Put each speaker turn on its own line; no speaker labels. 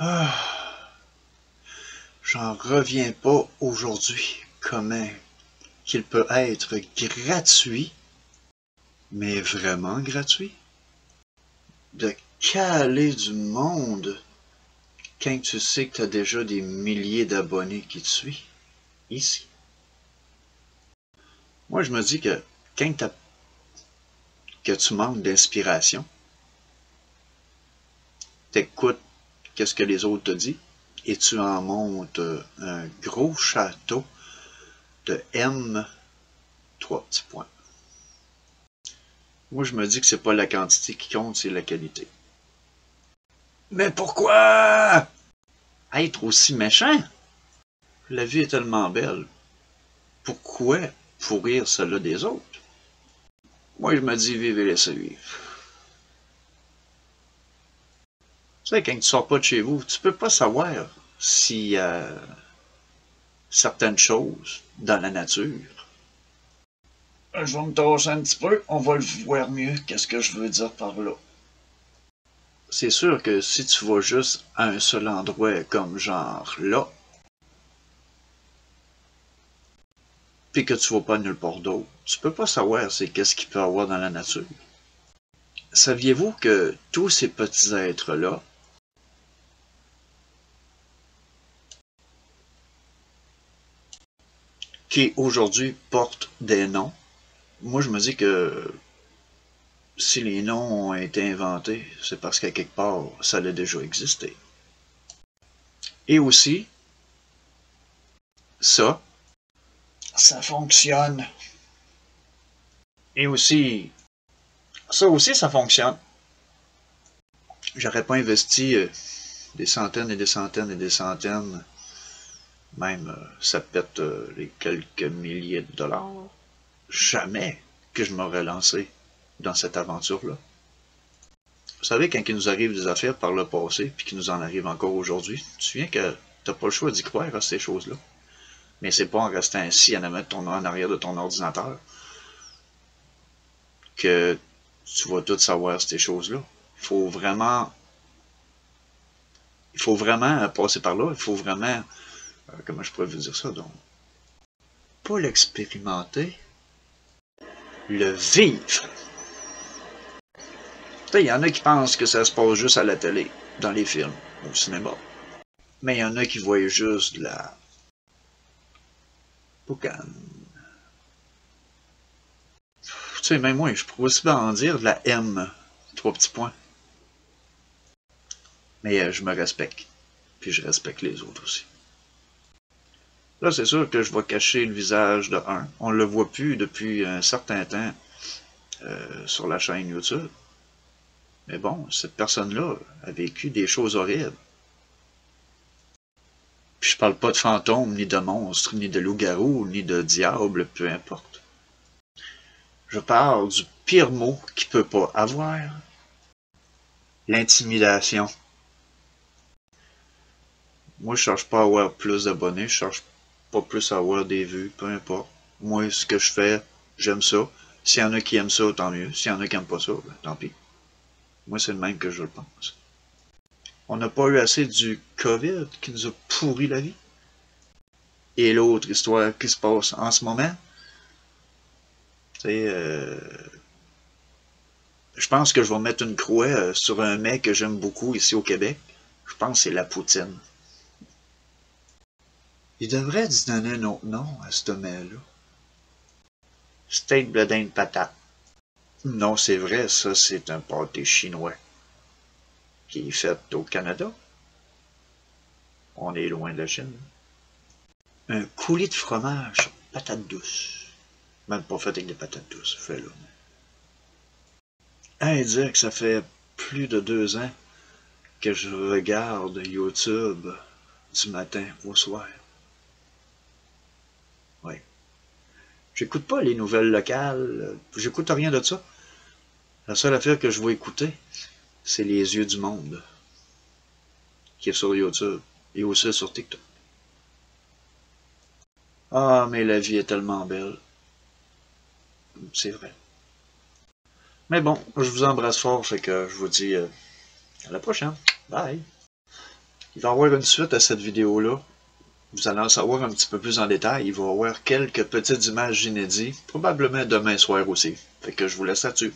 Ah, j'en reviens pas aujourd'hui. Comment qu'il peut être gratuit, mais vraiment gratuit, de caler du monde quand tu sais que tu as déjà des milliers d'abonnés qui te suivent ici. Moi, je me dis que quand que tu manques d'inspiration, t'écoutes qu'est-ce que les autres te disent et tu en montes un gros château de M, trois petits points. Moi, je me dis que c'est pas la quantité qui compte, c'est la qualité. Mais pourquoi être aussi méchant? La vie est tellement belle. Pourquoi pourrir celle-là des autres? Moi, je me dis, vivez et laissez vivre. Tu sais, quand tu sors pas de chez vous, tu peux pas savoir s'il y a certaines choses dans la nature. Je vais me tasser un petit peu, on va le voir mieux. Qu'est-ce que je veux dire par là? C'est sûr que si tu vas juste à un seul endroit comme genre là, puis que tu vas pas nulle part d'autre, tu peux pas savoir c'est qu'est-ce qu'il peut y avoir dans la nature. Saviez-vous que tous ces petits êtres-là, qui aujourd'hui portent des noms, moi je me dis que si les noms ont été inventés, c'est parce qu'à quelque part, ça a déjà existé. Et aussi, ça fonctionne. Et aussi, ça fonctionne. J'aurais pas investi des centaines et des centaines et des centaines, même ça pète les quelques milliers de dollars. Jamais que je m'aurais lancé dans cette aventure-là. Vous savez, quand il nous arrive des affaires par le passé, puis qu'il nous en arrive encore aujourd'hui, tu te souviens que t'as pas le choix d'y croire à ces choses-là. Mais c'est pas en restant assis en arrière de ton ordinateur que tu vas tout savoir ces choses-là. Il faut vraiment passer par là. Il faut vraiment, comment je pourrais vous dire ça, donc, pas l'expérimenter, le vivre. Il y en a qui pensent que ça se passe juste à la télé, dans les films, au cinéma. Mais il y en a qui voient juste de la boucane. Tu sais, même moi, je pourrais aussi en dire de la M, trois petits points. Mais je me respecte. Puis je respecte les autres aussi. Là, c'est sûr que je vais cacher le visage de un. On ne le voit plus depuis un certain temps sur la chaîne YouTube. Mais bon, cette personne-là a vécu des choses horribles. Puis je parle pas de fantômes, ni de monstres, ni de loups-garous, ni de diables, peu importe. Je parle du pire mot qu'il peut pas avoir. L'intimidation. Moi, je cherche pas à avoir plus d'abonnés, je cherche pas plus à avoir des vues, peu importe. Moi, ce que je fais, j'aime ça. S'il y en a qui aiment ça, tant mieux. S'il y en a qui aiment pas ça, ben, tant pis. Moi, c'est le même que je le pense. On n'a pas eu assez du COVID qui nous a pourri la vie. Et l'autre histoire qui se passe en ce moment, c'est je pense que je vais mettre une croix sur un mec que j'aime beaucoup ici au Québec. Je pense que c'est la poutine. Il devrait se donner un autre nom à ce mec-là. Steak bledin de patate. Non, c'est vrai, ça, c'est un pâté chinois qui est fait au Canada. On est loin de la Chine. Un coulis de fromage, patate douce. Même pas fait avec des patates douces, fait là. Dire que ça fait plus de 2 ans que je regarde YouTube du matin au soir. Oui. J'écoute pas les nouvelles locales, j'écoute rien de ça. La seule affaire que je vais écouter, c'est Les Yeux du Monde, qui est sur YouTube et aussi sur TikTok. Ah, mais la vie est tellement belle. C'est vrai. Mais bon, je vous embrasse fort, fait que je vous dis à la prochaine. Bye! Il va y avoir une suite à cette vidéo-là. Vous allez en savoir un petit peu plus en détail. Il va y avoir quelques petites images inédites, probablement demain soir aussi. Fait que je vous laisse là-dessus.